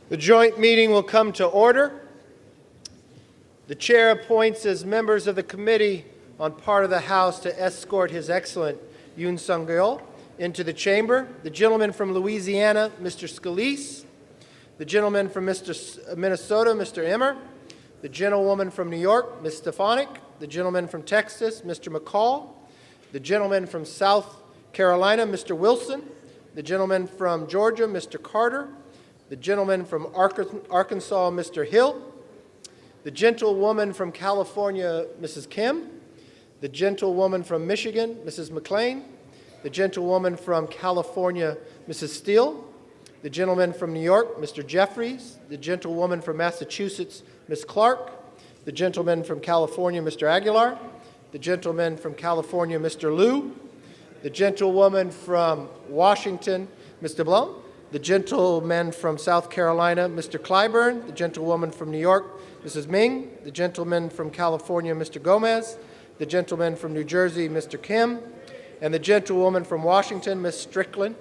The joint meeting will come to order. The chair appoints as members of the committee on part of the House to escort His Excellent Yoon Yeol into the chamber. The gentleman from Louisiana, Mr. Scalise. The gentleman from Minnesota, Mr. Emmer. The gentlewoman from New York, Ms. Stefanik. The gentleman from Texas, Mr. McCall. The gentleman from South Carolina, Mr. Wilson. The gentleman from Georgia, Mr. Carter. The gentleman from Arkansas, Mr. Hill. The gentlewoman from California, Mrs. Kim. The gentlewoman from Michigan, Mrs. McLean. The gentlewoman from California, Mrs. Steele. The gentleman from New York, Mr. Jeffries. The gentlewoman from Massachusetts, Ms. Clark. The gentleman from California, Mr. Aguilar. The gentleman from California, Mr. Liu. The gentlewoman from Washington, Mr. Blum. The gentleman from South Carolina, Mr. Clyburn. The gentlewoman from New York, Mrs. Ming. The gentleman from California, Mr. Gomez. The gentleman from New Jersey, Mr. Kim. And the gentlewoman from Washington, Ms. Strickland.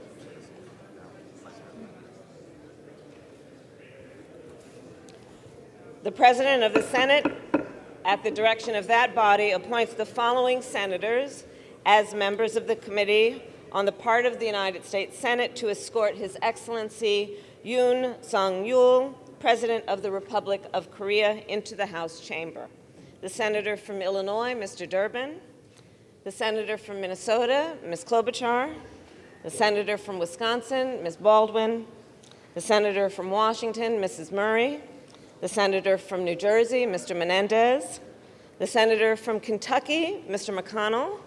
The President of the Senate, at the direction of that body, appoints the following senators as members of the Committee on the part of the United States Senate to escort His Excellency Yoon Yeol, President of the Republic of Korea, into the House chamber. The Senator from Illinois, Mr. Durbin. The Senator from Minnesota, Ms. Klobuchar. The Senator from Wisconsin, Ms. Baldwin. The Senator from Washington, Mrs. Murray. The Senator from New Jersey, Mr. Menendez. The Senator from Kentucky, Mr. McConnell.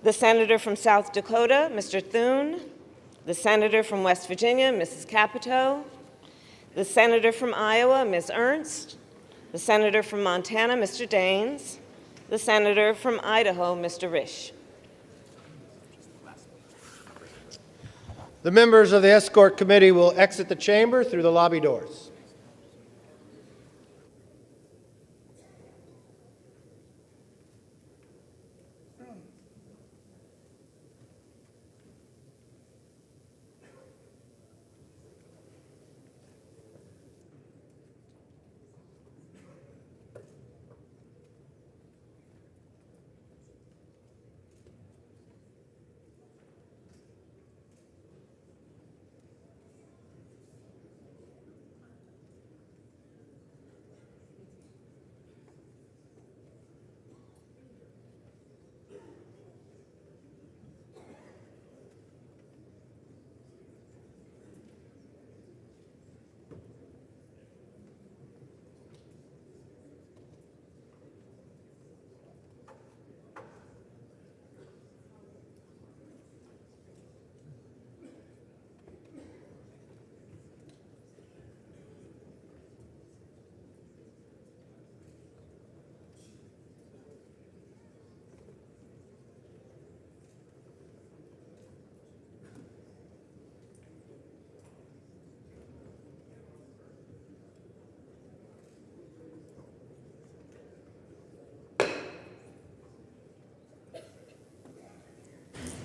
The Senator from South Dakota, Mr. Thune. The Senator from West Virginia, Mrs. Capito. The Senator from Iowa, Ms. Ernst. The Senator from Montana, Mr. Daines. The Senator from Idaho, Mr. Risch. The members of the escort committee will exit the chamber through the lobby doors.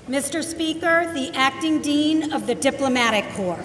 Mr. Speaker, the Acting Dean of the Diplomatic Corps.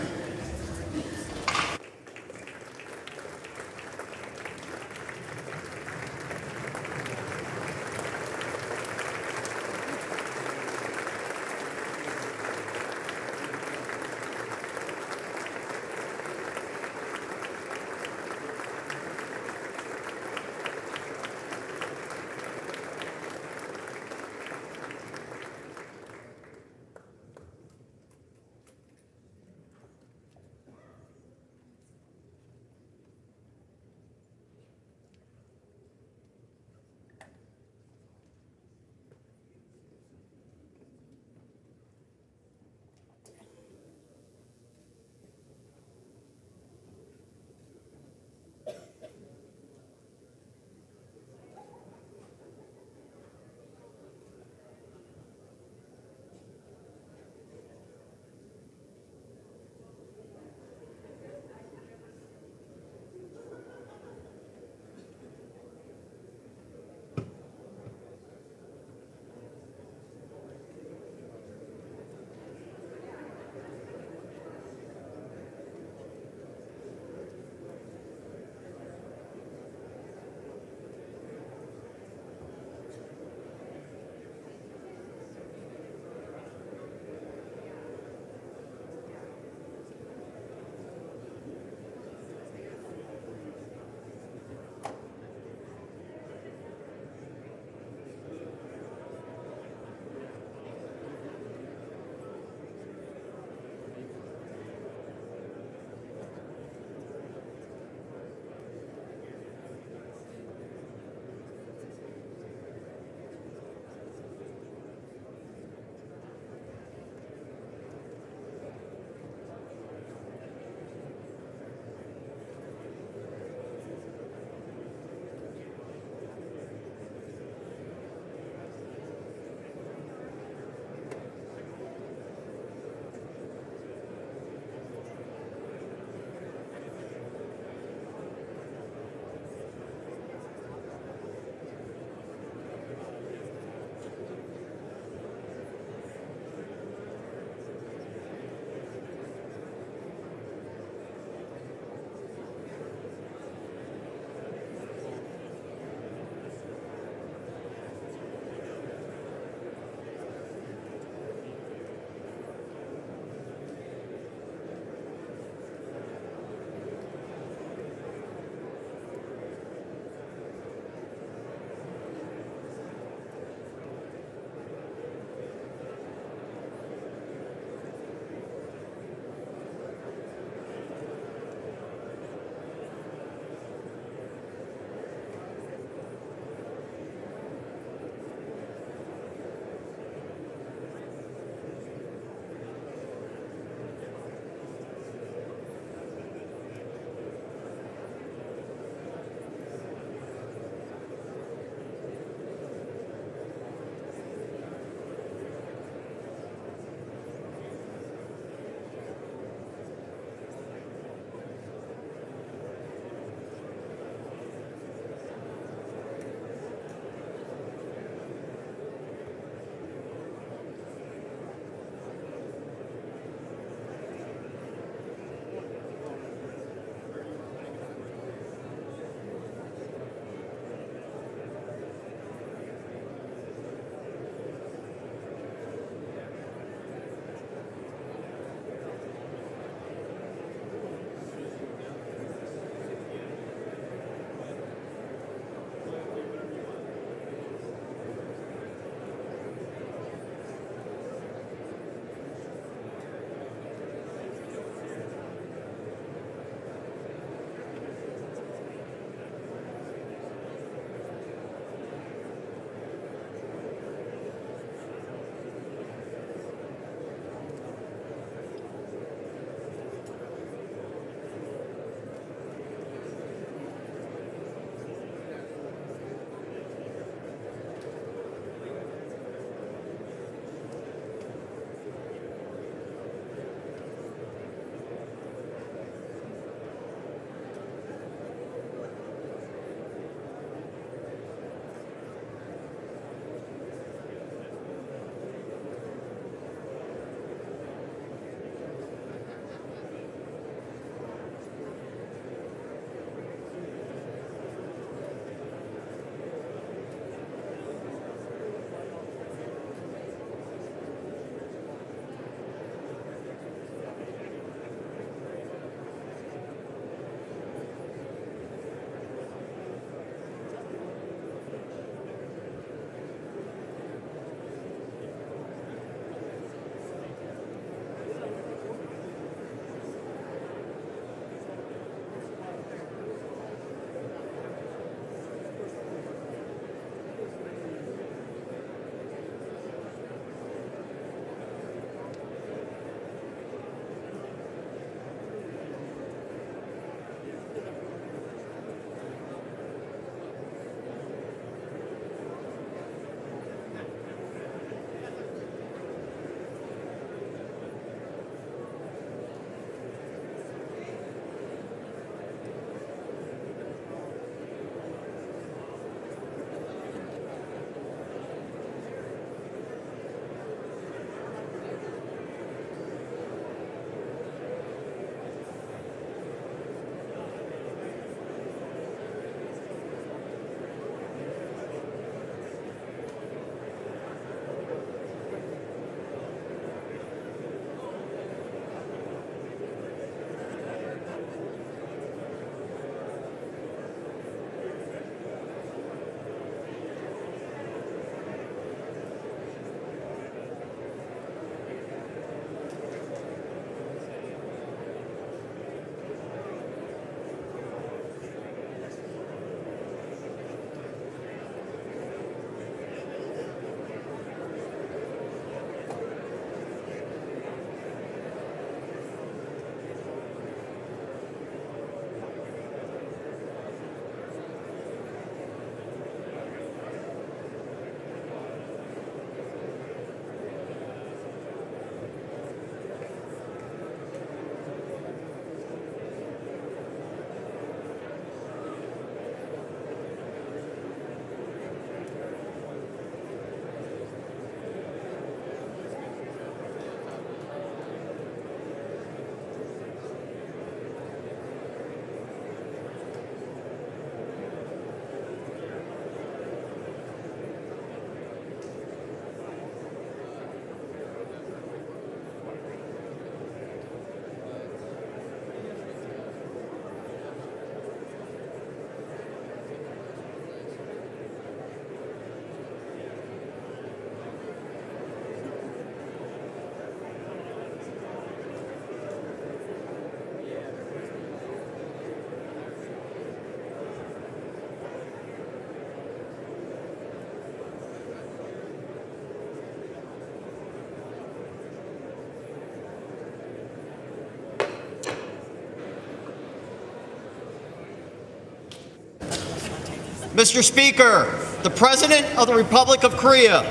Mr. Speaker, the President of the Republic of Korea.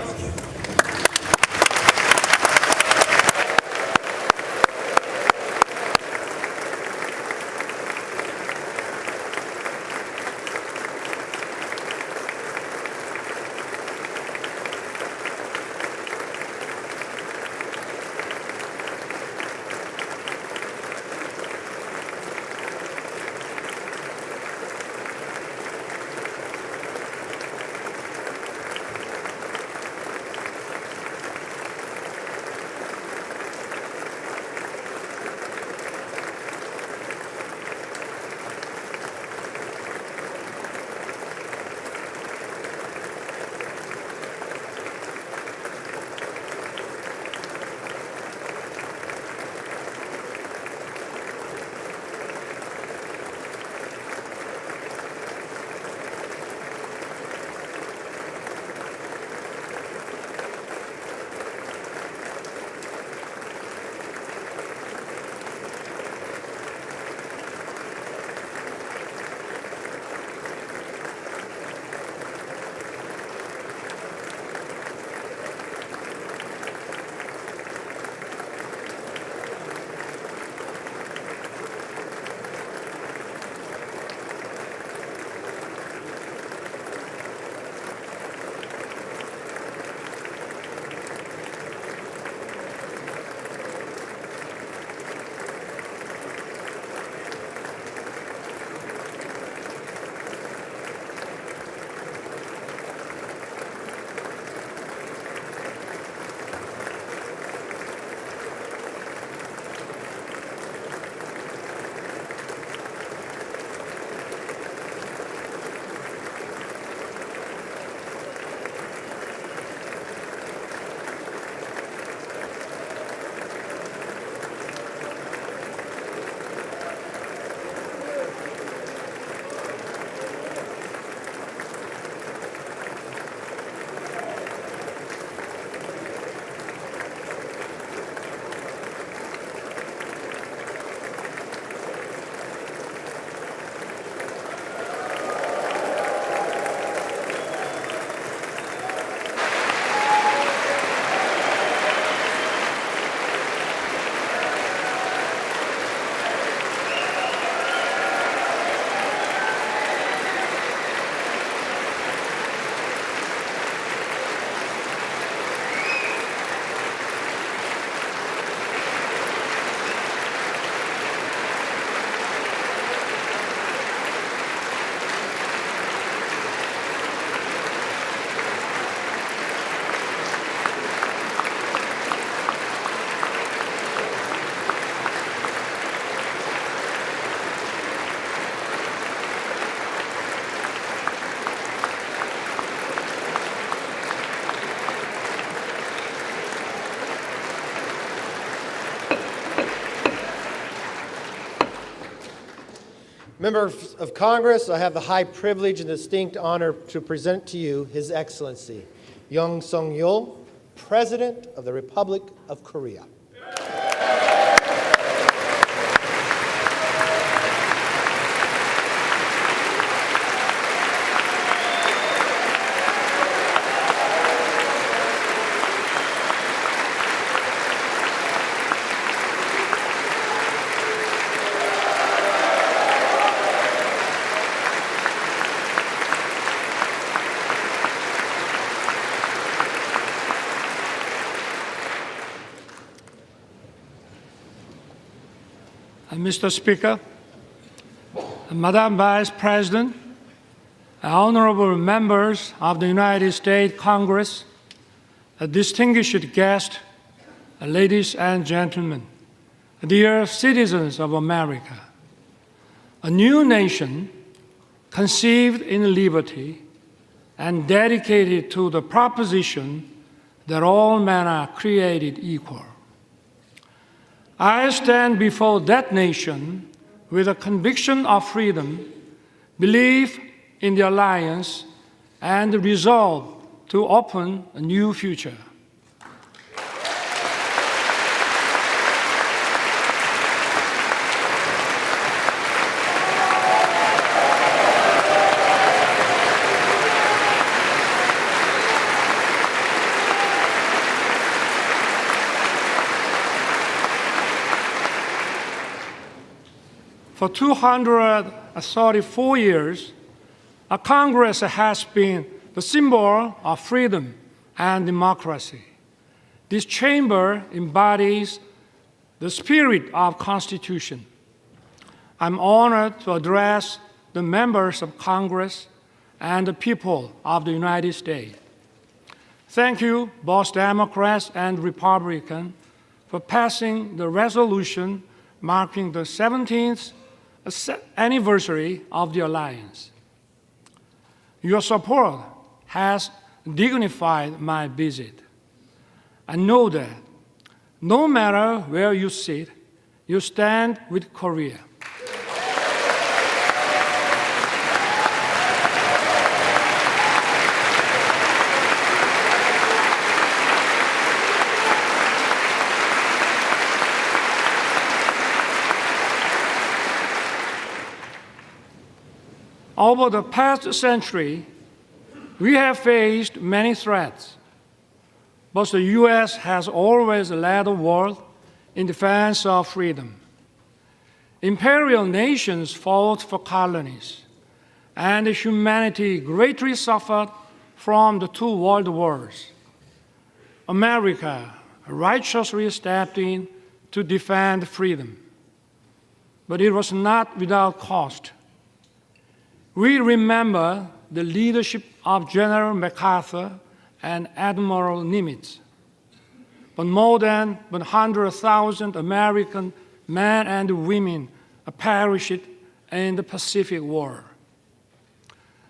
Members of Congress, I have the high privilege and distinct honor to present to you His Excellency, Yoon Yeol, President of the Republic of Korea. Mr. Speaker, Madam Vice President, honorable members of the United States Congress, distinguished guests, ladies and gentlemen, dear citizens of America, a new nation conceived in liberty and dedicated to the proposition that all men are created equal. I stand before that nation with a conviction of freedom, belief in the alliance, and the resolve to open a new future. For 234 years, a Congress has been the symbol of freedom and democracy. This chamber embodies the spirit of Constitution. I'm honored to address the members of Congress and the people of the United States. Thank you, both Democrats and Republicans, for passing the resolution marking the 17th anniversary of the alliance. Your support has dignified my visit. I know that no matter where you sit, you stand with Korea. Over the past century, we have faced many threats, but the U.S. has always led the world in defense of freedom. Imperial nations fought for colonies, and humanity greatly suffered from the two world wars. America righteously stepped in to defend freedom, but it was not without cost. We remember the leadership of General MacArthur and Admiral Nimitz, but more than 100,000 American men and women perished in the Pacific War.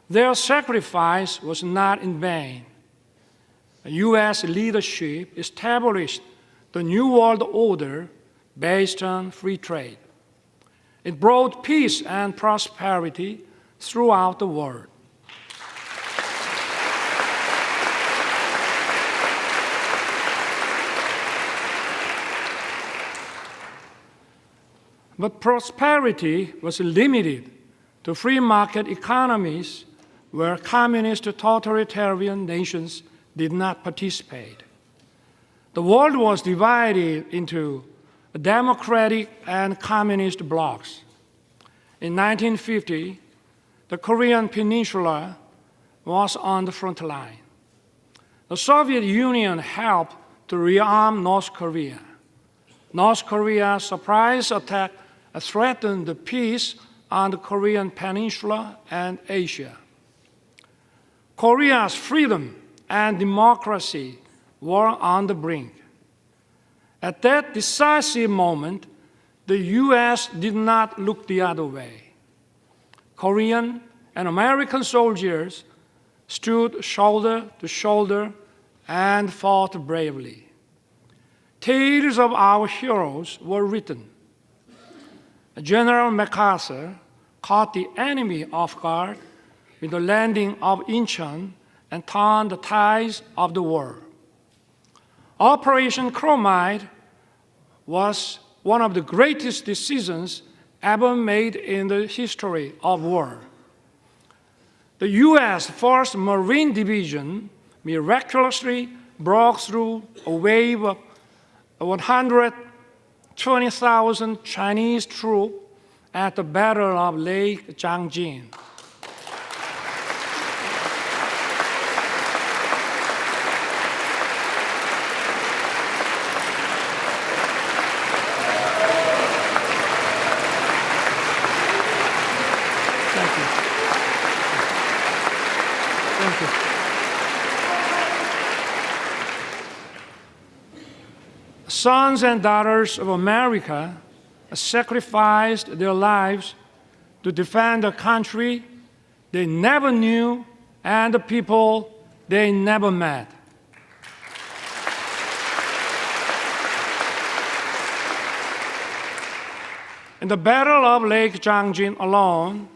Their sacrifice was not in vain. U.S. leadership established the New World Order based on free trade. It brought peace and prosperity throughout the world. But prosperity was limited to free market economies where communist totalitarian nations did not participate. The world was divided into democratic and communist blocs. In 1950, the Korean Peninsula was on the front line. The Soviet Union helped to rearm North Korea. North Korea's surprise attack threatened the peace on the Korean Peninsula and Asia. Korea's freedom and democracy were on the brink. At that decisive moment, the U.S. did not look the other way. Korean and American soldiers stood shoulder to shoulder and fought bravely. Tales of our heroes were written. General MacArthur caught the enemy off guard with the landing of Incheon and turned the tides of the war. Operation Chromite was one of the greatest decisions ever made in the history of war. The U.S. 1st Marine Division miraculously broke through a wave of 120,000 Chinese troops at the Battle of Lake Changjin. Sons and daughters of America sacrificed their lives to defend a country they never knew and the people they never met. In the Battle of Lake Changjin alone,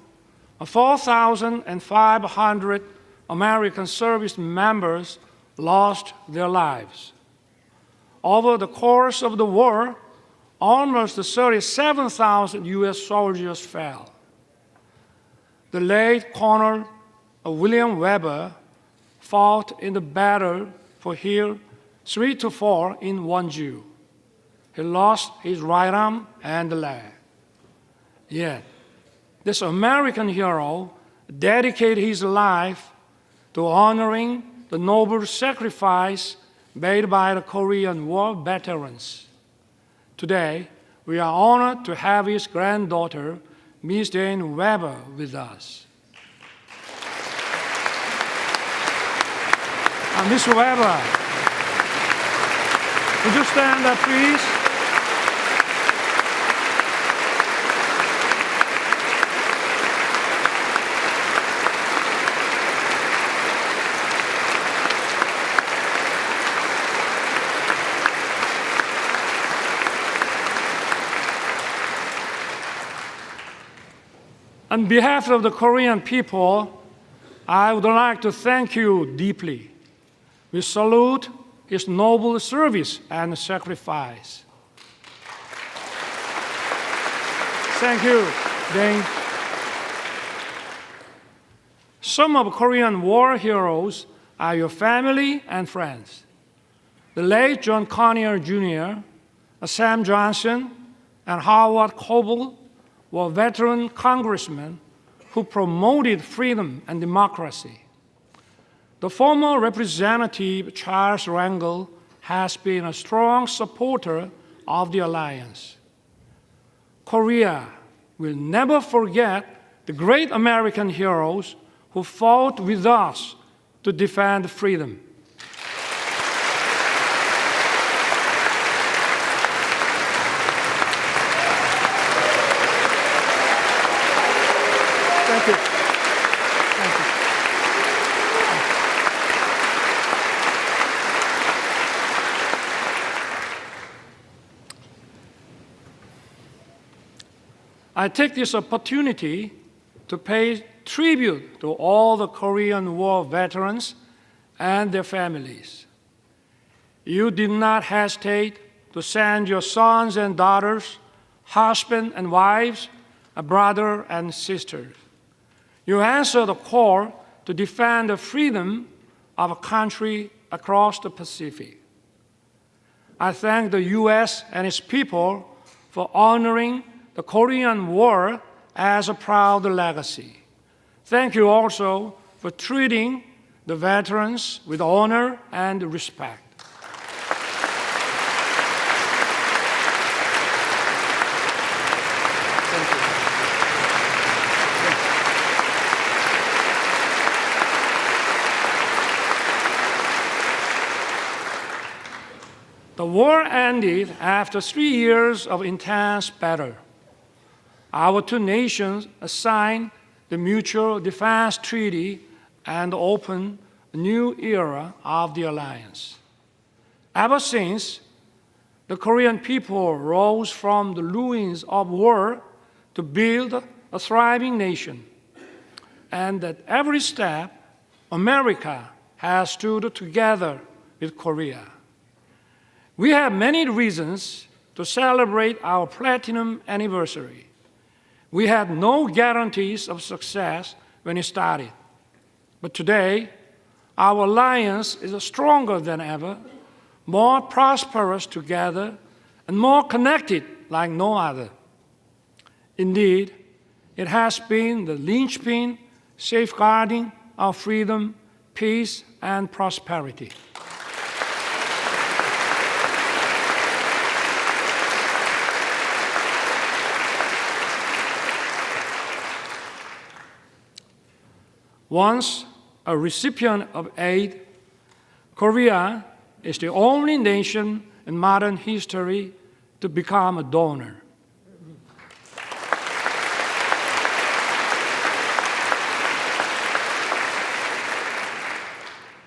4,500 American service members lost their lives. Over the course of the war, almost 37,000 U.S. soldiers fell. The late Colonel William Weber fought in the battle for Hill 3 to 4 in Wonju. He lost his right arm and leg. Yet, this American hero dedicated his life to honoring the noble sacrifice made by the Korean War veterans. Today, we are honored to have his granddaughter, Ms. Jane Weber, with us. Ms. Weber, would you stand up, please? On behalf of the Korean people, I would like to thank you deeply. We salute his noble service and sacrifice. Thank you, Dane. Some of Korean war heroes are your family and friends. The late John Conyers Jr., Sam Johnson, and Howard Coble were veteran congressmen who promoted freedom and democracy. The former Representative Charles Rangel has been a strong supporter of the alliance. Korea will never forget the great American heroes who fought with us to defend freedom. Thank you. Thank you. I take this opportunity to pay tribute to all the Korean War veterans and their families. You did not hesitate to send your sons and daughters, husbands and wives, a brother and sisters. You answered the call to defend the freedom of a country across the Pacific. I thank the U.S. and its people for honoring the Korean War as a proud legacy. Thank you also for treating the veterans with honor and respect. Thank you. The war ended after 3 years of intense battle. Our two nations signed the Mutual Defense Treaty and opened a new era of the alliance. Ever since, the Korean people rose from the ruins of war to build a thriving nation. And at every step, America has stood together with Korea. We have many reasons to celebrate our platinum anniversary. We had no guarantees of success when it started. But today, our alliance is stronger than ever, more prosperous together, and more connected like no other. Indeed, it has been the linchpin safeguarding our freedom, peace, and prosperity. Once a recipient of aid, Korea is the only nation in modern history to become a donor.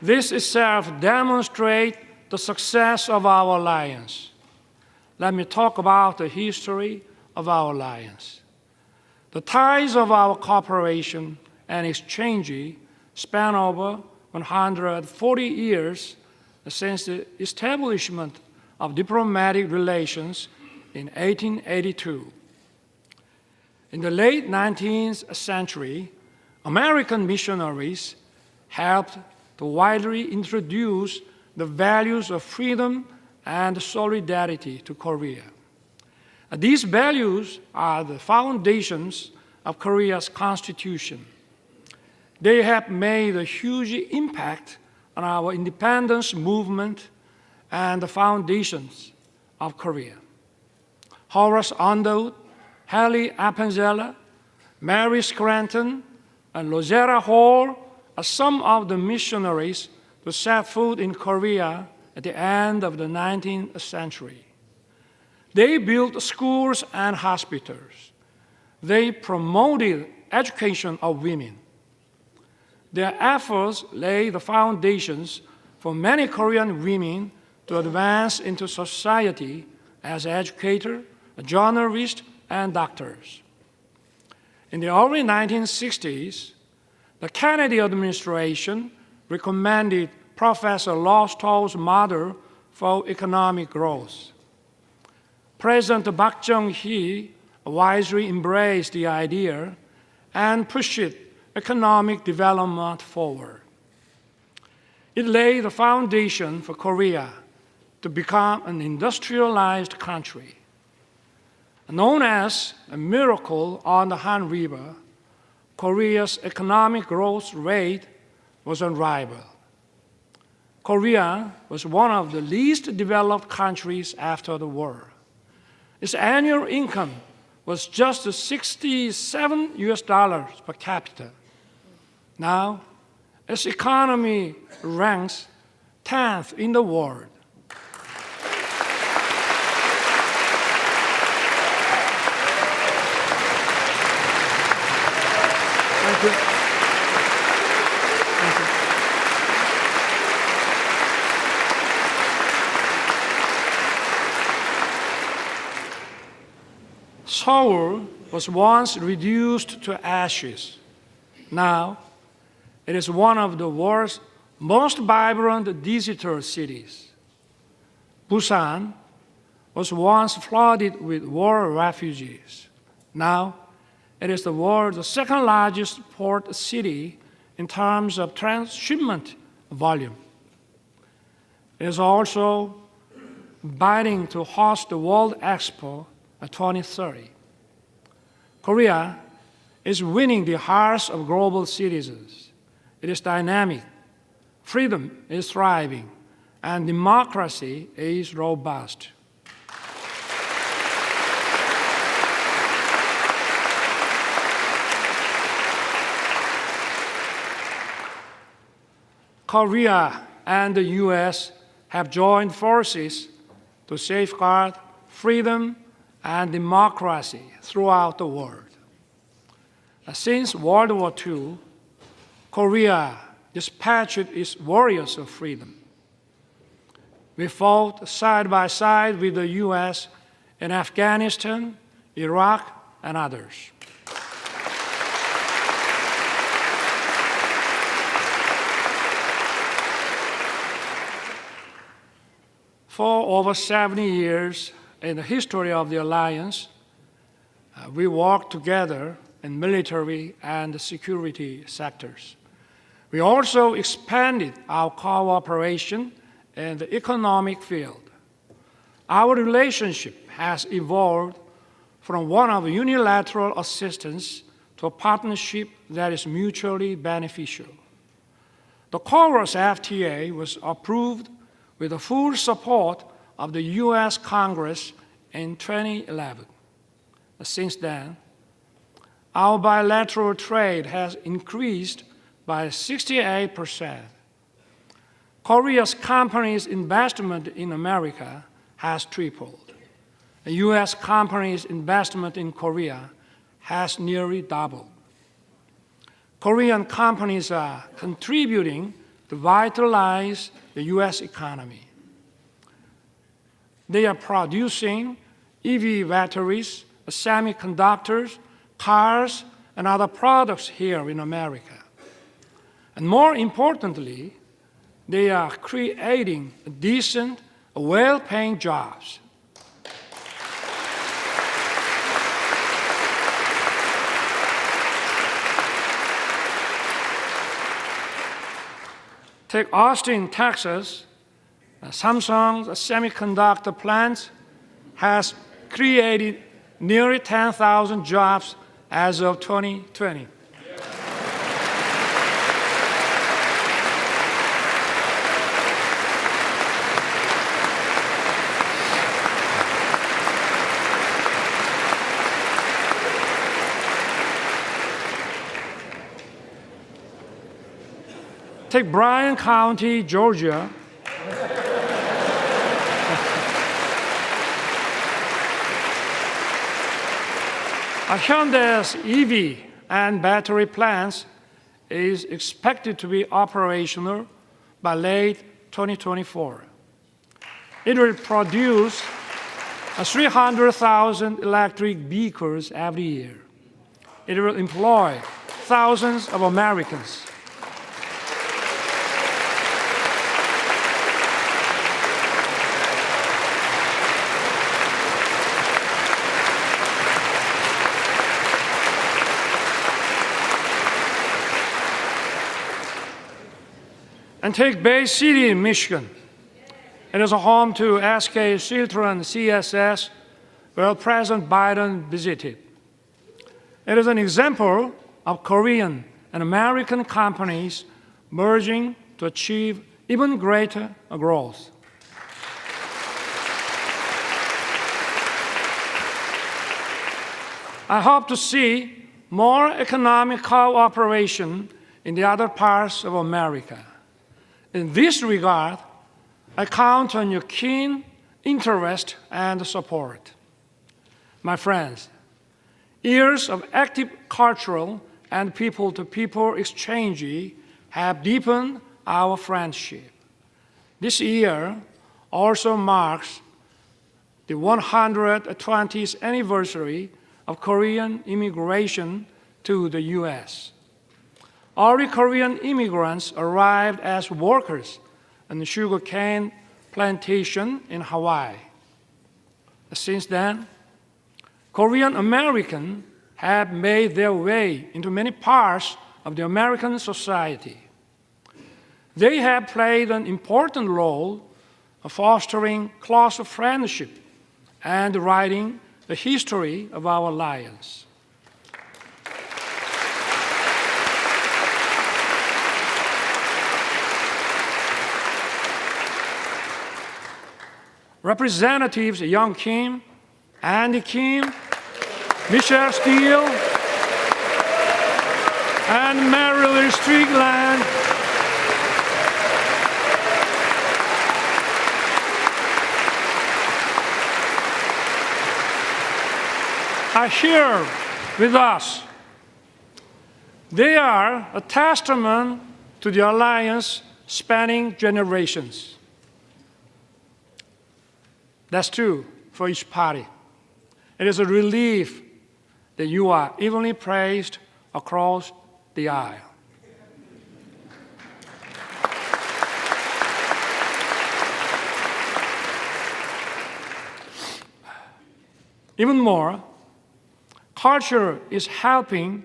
This itself demonstrates the success of our alliance. Let me talk about the history of our alliance. The ties of our cooperation and exchange span over 140 years since the establishment of diplomatic relations in 1882. In the late 19th century, American missionaries helped to widely introduce the values of freedom and solidarity to Korea. These values are the foundations of Korea's constitution. They have made a huge impact on our independence movement and the foundations of Korea. Horace Underwood, Hallie Appenzeller, Mary Scranton, and Rosetta Hall are some of the missionaries who set foot in Korea at the end of the 19th century. They built schools and hospitals. They promoted education of women. Their efforts laid the foundations for many Korean women to advance into society as educators, journalists, and doctors. In the early 1960s, the Kennedy administration recommended Professor Lowell's model for economic growth. President Park Chung-hee wisely embraced the idea and pushed economic development forward. It laid the foundation for Korea to become an industrialized country. Known as a miracle on the Han River, Korea's economic growth rate was unrivaled. Korea was one of the least developed countries after the war. Its annual income was just $67 per capita. Now, its economy ranks 10th in the world. Thank you. Thank you. Seoul was once reduced to ashes. Now, it is one of the world's most vibrant digital cities. Busan was once flooded with war refugees. Now, it is the world's second largest port city in terms of transshipment volume. It is also bidding to host the World Expo 2030. Korea is winning the hearts of global citizens. It is dynamic, freedom is thriving, and democracy is robust. Korea and the U.S. have joined forces to safeguard freedom and democracy throughout the world. Since World War II, Korea dispatched its warriors of freedom. We fought side by side with the U.S. in Afghanistan, Iraq, and others. For over 70 years in the history of the alliance, we worked together in military and security sectors. We also expanded our cooperation in the economic field. Our relationship has evolved from one of unilateral assistance to a partnership that is mutually beneficial. The Chorus FTA was approved with the full support of the U.S. Congress in 2011. Since then, our bilateral trade has increased by 68%. Korea's companies' investment in America has tripled. The U.S. companies' investment in Korea has nearly doubled. Korean companies are contributing to vitalize the U.S. economy. They are producing EV batteries, semiconductors, cars, and other products here in America. And more importantly, they are creating decent, well-paying jobs. Take Austin, Texas. Samsung's semiconductor plant has created nearly 10,000 jobs as of 2020. Take Bryan County, Georgia. Hyundai's EV and battery plants is expected to be operational by late 2024. It will produce 300,000 electric vehicles every year. It will employ thousands of Americans. And take Bay City, Michigan. It is a home to SK Chiltern CSS, where President Biden visited. It is an example of Korean and American companies merging to achieve even greater growth. I hope to see more economic cooperation in the other parts of America. In this regard, I count on your keen interest and support. My friends, years of active cultural and people-to-people exchange have deepened our friendship. This year also marks the 120th anniversary of Korean immigration to the U.S. Early Korean immigrants arrived as workers on the sugarcane plantation in Hawaii. Since then, Korean Americans have made their way into many parts of the American society. They have played an important role of fostering close friendship and writing the history of our alliance. Representatives Young Kim, Andy Kim, Michelle Steele, and Marilyn Strickland are here with us. They are a testament to the alliance spanning generations. That's true for each party. It is a relief that you are evenly praised across the aisle. Even more, culture is helping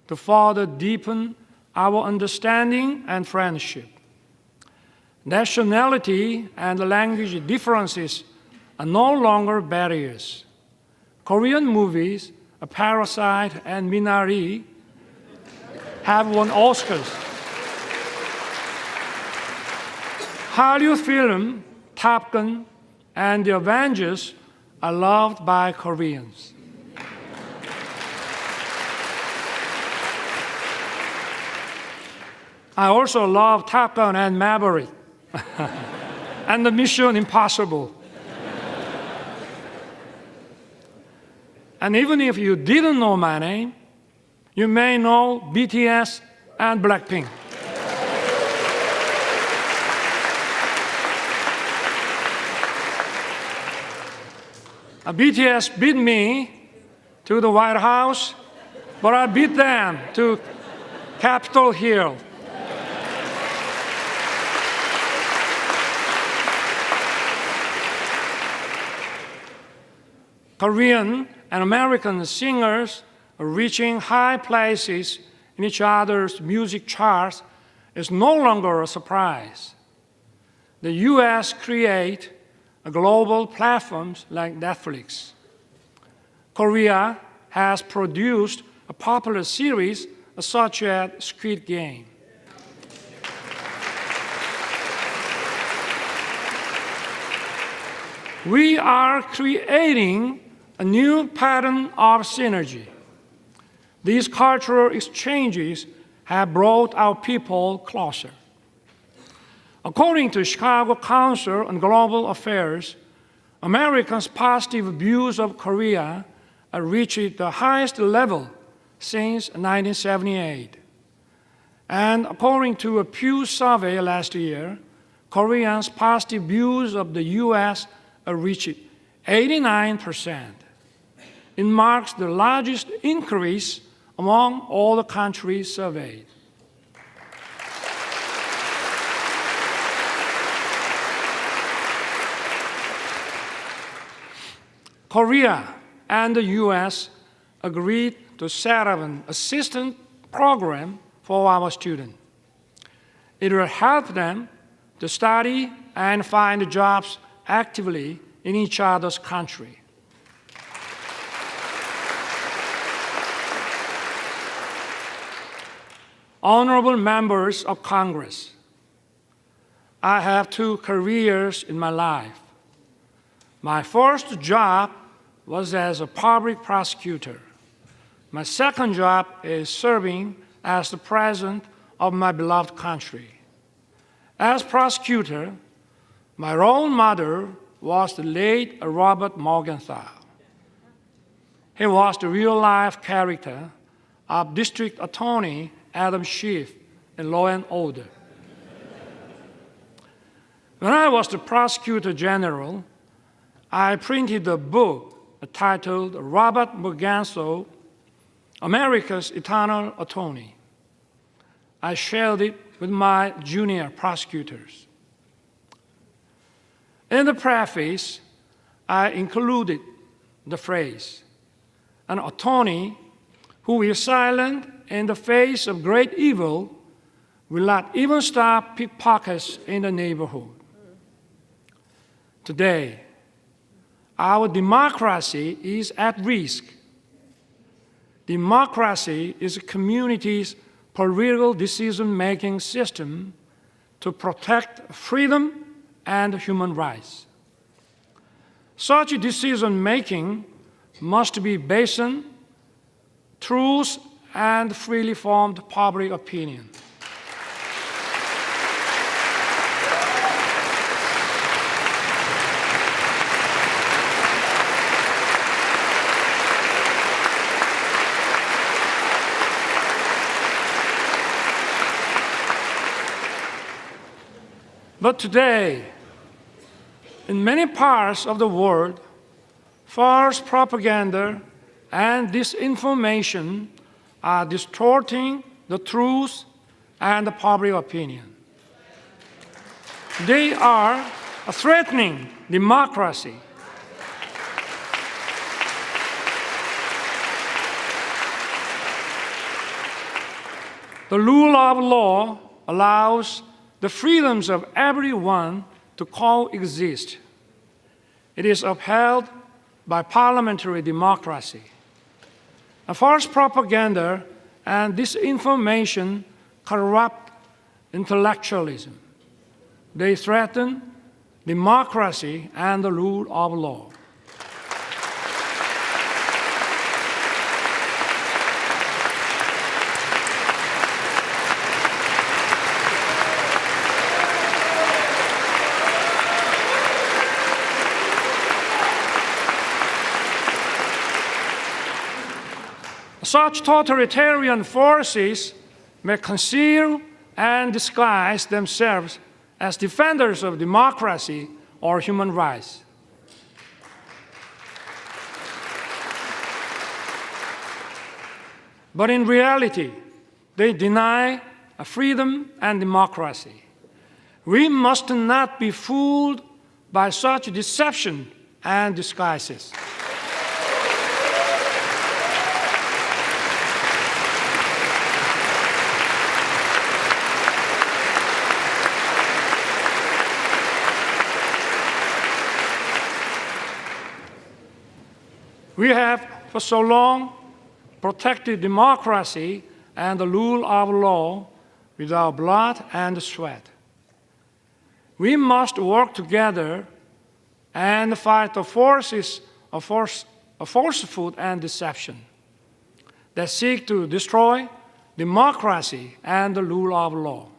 to further deepen our understanding and friendship. Nationality and language differences are no longer barriers. Korean movies, A Parasite and Minari, have won Oscars. Hallyu film Top Gun and The Avengers are loved by Koreans. I also love Top Gun and Maverick and the Mission Impossible. And even if you didn't know my name, you may know BTS and Blackpink. BTS beat me to the White House, but I beat them to Capitol Hill. Korean and American singers are reaching high places in each other's music charts is no longer a surprise. The U.S. create global platforms like Netflix, Korea has produced a popular series such as Squid Game. We are creating a new pattern of synergy. These cultural exchanges have brought our people closer. According to Chicago Council on Global Affairs, Americans' positive views of Korea reached the highest level since 1978. And according to a Pew survey last year, Koreans' positive views of the U.S. reached 89%. It marks the largest increase among all the countries surveyed. Korea and the U.S. agreed to set up an assistance program for our students. It will help them to study and find jobs actively in each other's country. Honorable members of Congress, I have 2 careers in my life. My first job was as a public prosecutor. My second job is serving as the president of my beloved country. As prosecutor, my role model was the late Robert Morgenthau. He was the real-life character of District Attorney Adam Schiff in Law and Order. When I was the prosecutor general, I printed a book titled Robert Morgenthau, America's Eternal Attorney. I shared it with my junior prosecutors. In the preface, I included the phrase, an attorney who is silent in the face of great evil will not even stop pickpockets in the neighborhood. Today, our democracy is at risk. Democracy is a community's political decision-making system to protect freedom and human rights. Such decision-making must be based on truth and freely formed public opinion. But today, in many parts of the world, false propaganda and disinformation are distorting the truth and the public opinion. They are threatening democracy. The rule of law allows the freedoms of everyone to coexist. It is upheld by parliamentary democracy. False propaganda and disinformation corrupt intellectualism. They threaten democracy and the rule of law. Such totalitarian forces may conceal and disguise themselves as defenders of democracy or human rights. But in reality, they deny freedom and democracy. We must not be fooled by such deception and disguises. We have for so long protected democracy and the rule of law with our blood and sweat. We must work together and fight the forces of falsehood and deception that seek to destroy democracy and the rule of law.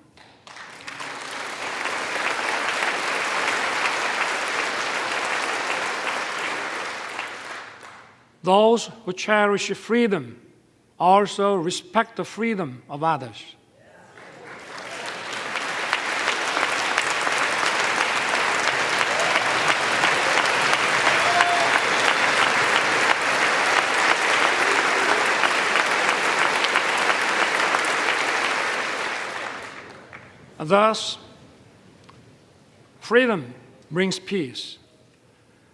Those who cherish freedom also respect the freedom of others. Thus, freedom brings peace.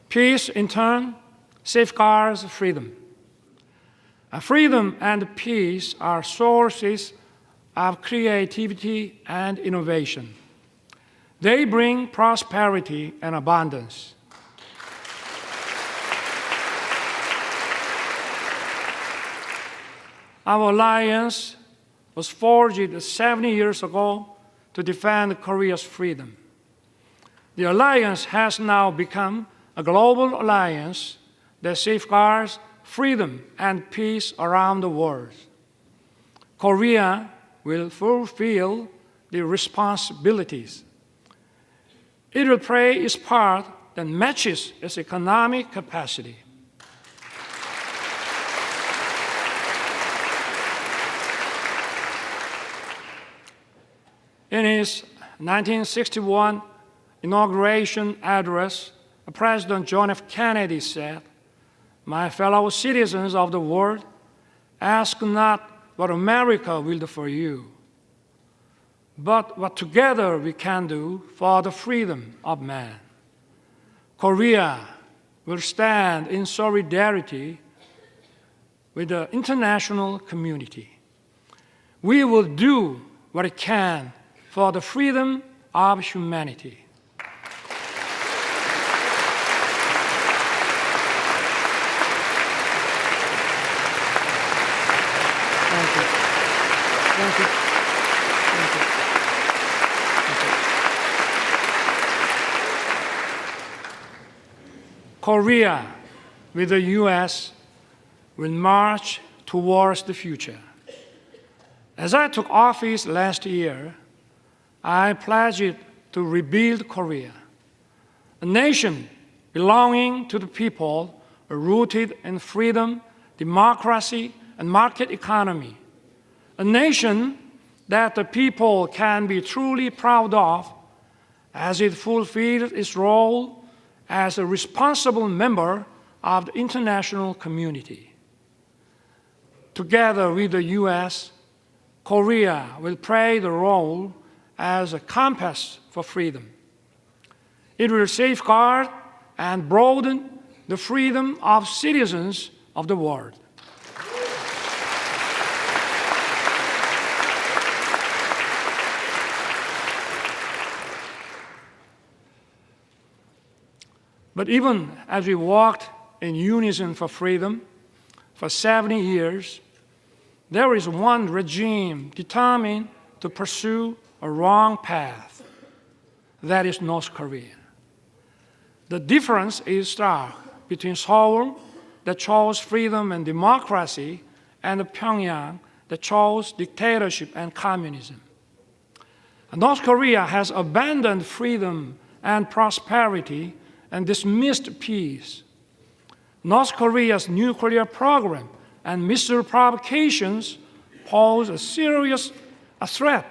Peace, in turn, safeguards freedom. Freedom and peace are sources of creativity and innovation. They bring prosperity and abundance. Our alliance was forged 70 years ago to defend Korea's freedom. The alliance has now become a global alliance that safeguards freedom and peace around the world. Korea will fulfill the responsibilities. It will play its part that matches its economic capacity. In his 1961 inauguration address, President John F. Kennedy said, "My fellow citizens of the world, ask not what America will do for you, but what together we can do for the freedom of man." Korea will stand in solidarity with the international community. We will do what it can for the freedom of humanity. Thank you. Thank you. Thank you. Thank you. Korea, with the U.S., will march towards the future. As I took office last year, I pledged to rebuild Korea, a nation belonging to the people, rooted in freedom, democracy, and market economy, a nation that the people can be truly proud of as it fulfills its role as a responsible member of the international community. Together with the U.S., Korea will play the role as a compass for freedom. It will safeguard and broaden the freedom of citizens of the world. But even as we walked in unison for freedom for 70 years, there is one regime determined to pursue a wrong path. That is North Korea. The difference is stark between Seoul, that chose freedom and democracy, and Pyongyang, that chose dictatorship and communism. North Korea has abandoned freedom and prosperity and dismissed peace. North Korea's nuclear program and missile provocations pose a serious threat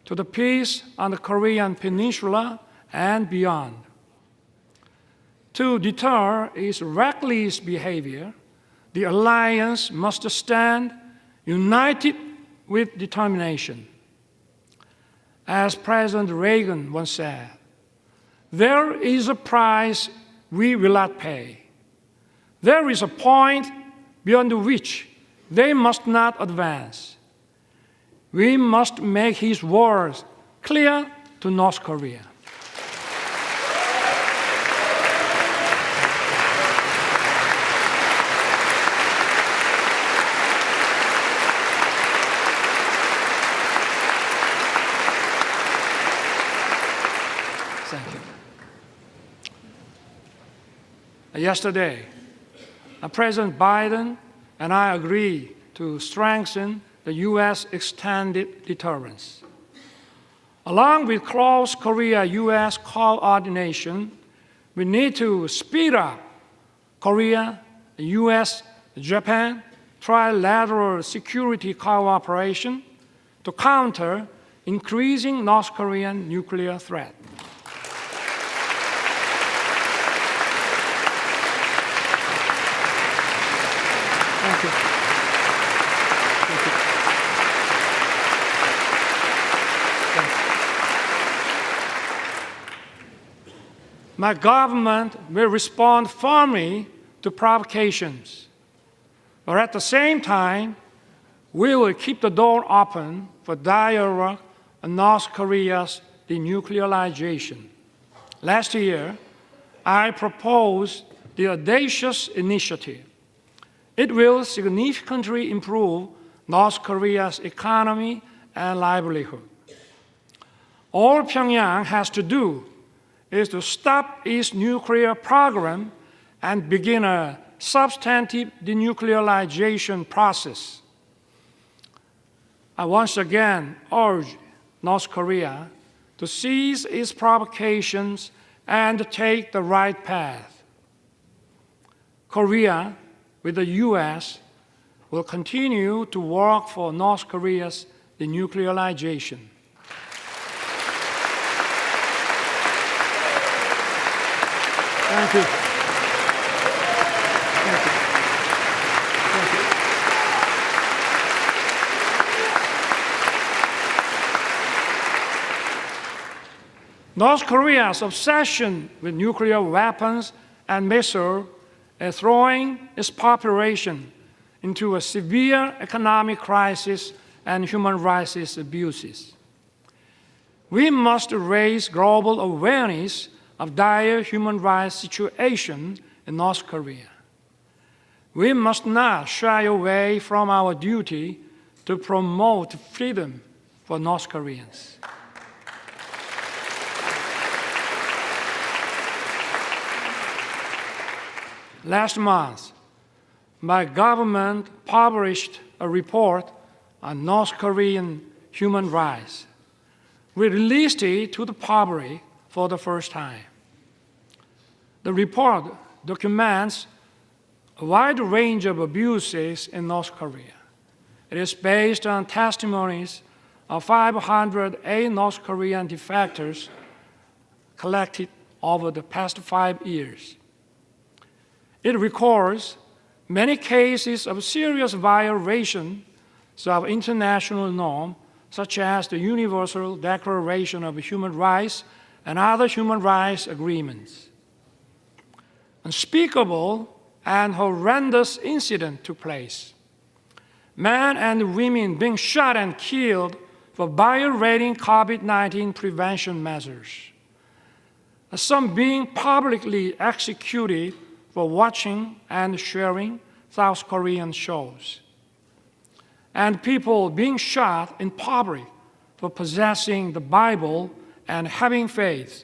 to the peace on the Korean peninsula and beyond. To deter its reckless behavior, the alliance must stand united with determination. As President Reagan once said, "There is a price we will not pay. There is a point beyond which they must not advance." We must make his words clear to North Korea. Thank you. Yesterday, President Biden and I agreed to strengthen the U.S. extended deterrence. Along with close Korea-U.S. coordination, we need to speed up Korea, U.S., Japan trilateral security cooperation to counter increasing North Korean nuclear threat. Thank you. Thank you. My government will respond firmly to provocations, but at the same time, we will keep the door open for dialogue on North Korea's denuclearization. Last year, I proposed the audacious initiative. It will significantly improve North Korea's economy and livelihood. All Pyongyang has to do is to stop its nuclear program and begin a substantive denuclearization process. I once again urge North Korea to cease its provocations and take the right path. Korea, with the U.S., will continue to work for North Korea's denuclearization. Thank you. Thank you. Thank you. North Korea's obsession with nuclear weapons and missiles is throwing its population into a severe economic crisis and human rights abuses. We must raise global awareness of dire human rights situation in North Korea. We must not shy away from our duty to promote freedom for North Koreans. Last month, my government published a report on North Korean human rights. We released it to the public for the first time. The report documents a wide range of abuses in North Korea. It is based on testimonies of 508 North Korean defectors collected over the past 5 years. It records many cases of serious violations of international norms, such as the Universal Declaration of Human Rights and other human rights agreements. Unspeakable and horrendous incidents took place. Men and women being shot and killed for violating COVID-19 prevention measures. Some being publicly executed for watching and sharing South Korean shows. And people being shot in public for possessing the Bible and having faith.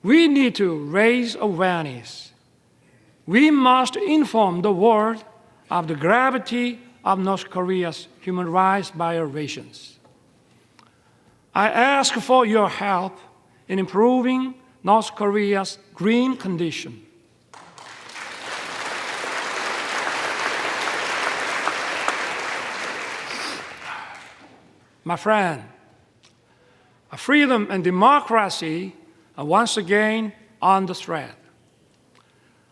We need to raise awareness. We must inform the world of the gravity of North Korea's human rights violations. I ask for your help in improving North Korea's green condition. My friend, freedom and democracy are once again under threat.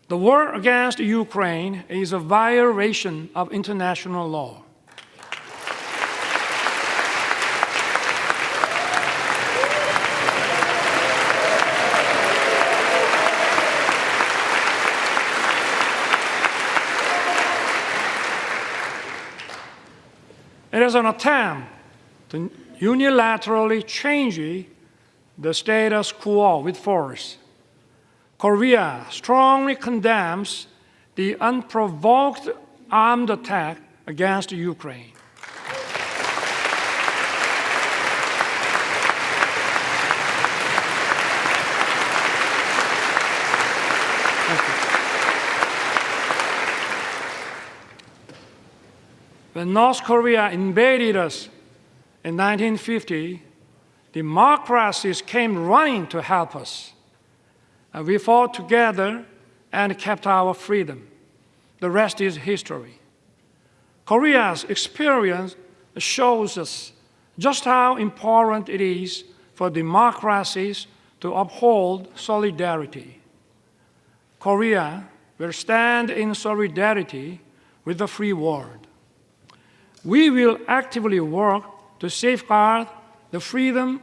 The war against Ukraine is a violation of international law. It is an attempt to unilaterally change the status quo with force. Korea strongly condemns the unprovoked armed attack against Ukraine. When North Korea invaded us in 1950, democracies came running to help us. And we fought together and kept our freedom. The rest is history. Korea's experience shows us just how important it is for democracies to uphold solidarity. Korea will stand in solidarity with the free world. We will actively work to safeguard the freedom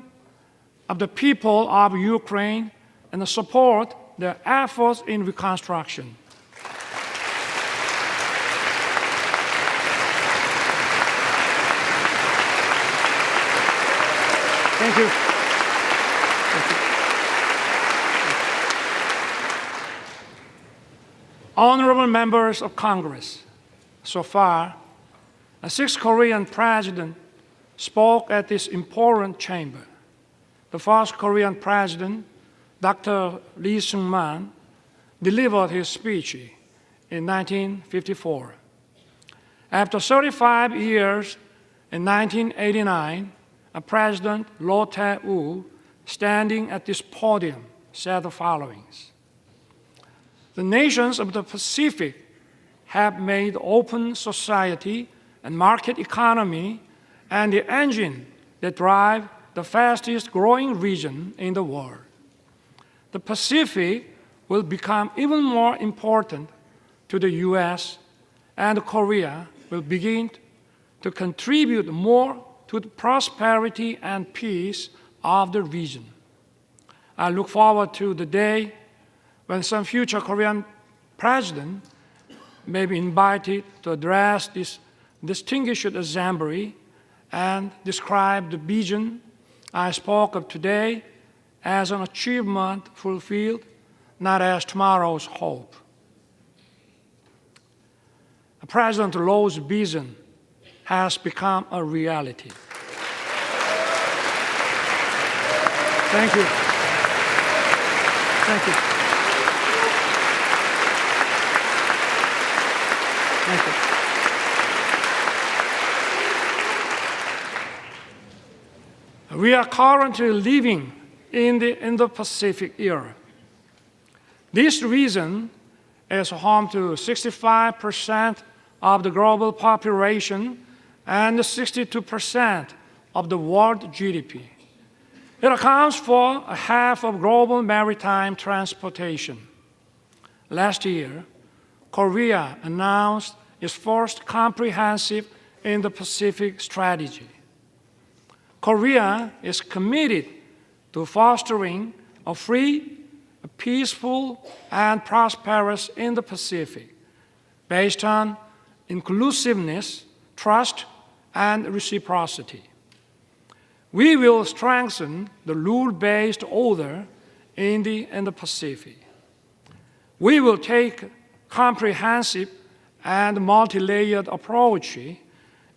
of the people of Ukraine and support their efforts in reconstruction. Thank you. Honorable members of Congress, so far, 6 Korean presidents spoke at this important chamber. The first Korean president, Dr. Lee Sung-man, delivered his speech in 1954. After 35 years, in 1989, President Roh Tae-woo, standing at this podium, said the following: "The nations of the Pacific have made open society and market economy and the engine that drive the fastest growing region in the world. The Pacific will become even more important to the U.S., and Korea will begin to contribute more to the prosperity and peace of the region. I look forward to the day when some future Korean president may be invited to address this distinguished assembly and describe the vision I spoke of today as an achievement fulfilled, not as tomorrow's hope." President Roh's vision has become a reality. Thank you. Thank you. Thank you. We are currently living in the Indo-Pacific era. This region is home to 65% of the global population and 62% of the world GDP. It accounts for half of global maritime transportation. Last year, Korea announced its first comprehensive Indo-Pacific strategy. Korea is committed to fostering a free, a peaceful, and prosperous Indo-Pacific based on inclusiveness, trust, and reciprocity. We will strengthen the rule-based order in the Indo-Pacific. We will take comprehensive and multi-layered approach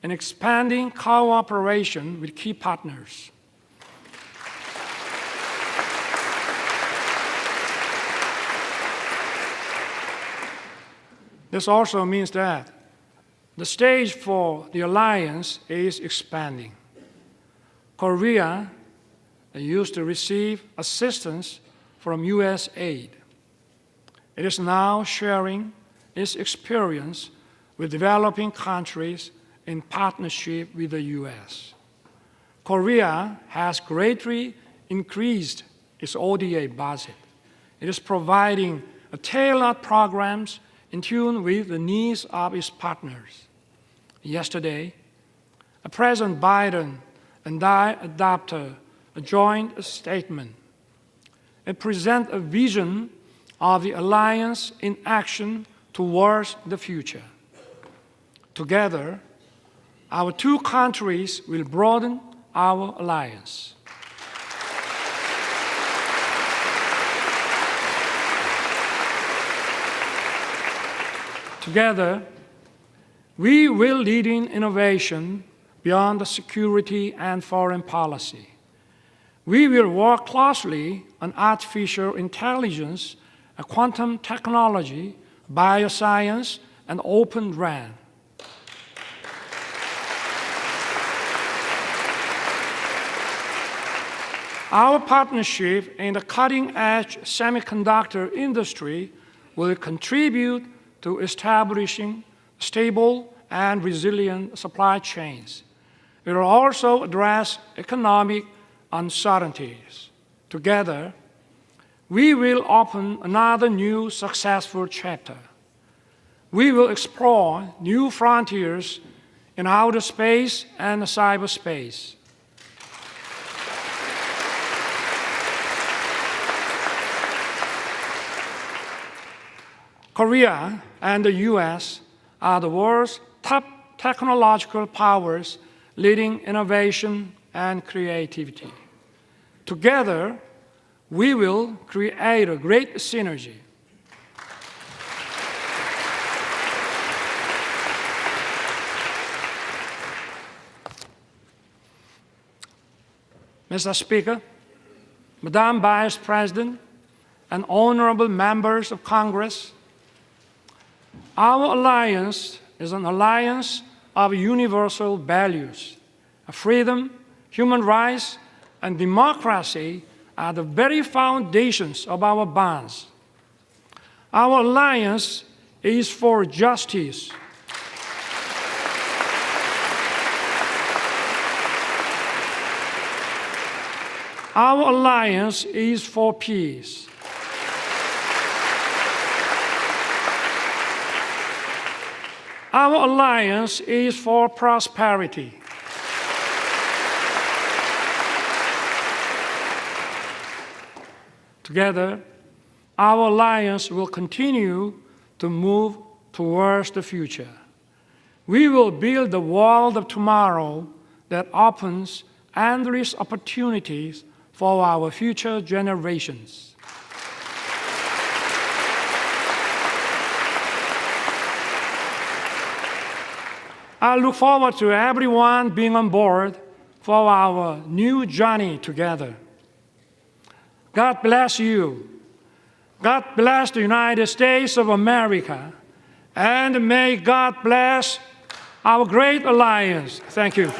in expanding cooperation with key partners. This also means that the stage for the alliance is expanding. Korea used to receive assistance from U.S. aid. It is now sharing its experience with developing countries in partnership with the U.S. Korea has greatly increased its ODA budget. It is providing tailored programs in tune with the needs of its partners. Yesterday, President Biden and I adopted a joint statement. It presents a vision of the alliance in action towards the future. Together, our two countries will broaden our alliance. Together, we will lead in innovation beyond the security and foreign policy. We will work closely on artificial intelligence, quantum technology, bioscience, and open RAN. Our partnership in the cutting-edge semiconductor industry will contribute to establishing stable and resilient supply chains. It will also address economic uncertainties. Together, we will open another new successful chapter. We will explore new frontiers in outer space and cyberspace. Korea and the US are the world's top technological powers leading innovation and creativity. Together, we will create a great synergy. Mr. Speaker, Madam Vice President, and honorable members of Congress, our alliance is an alliance of universal values. Freedom, human rights, and democracy are the very foundations of our bonds. Our alliance is for justice. Our alliance is for peace. Our alliance is for prosperity. Together, our alliance will continue to move towards the future. We will build the world of tomorrow that opens endless opportunities for our future generations. I look forward to everyone being on board for our new journey together. God bless you. God bless the United States of America. And may God bless our great alliance. Thank you.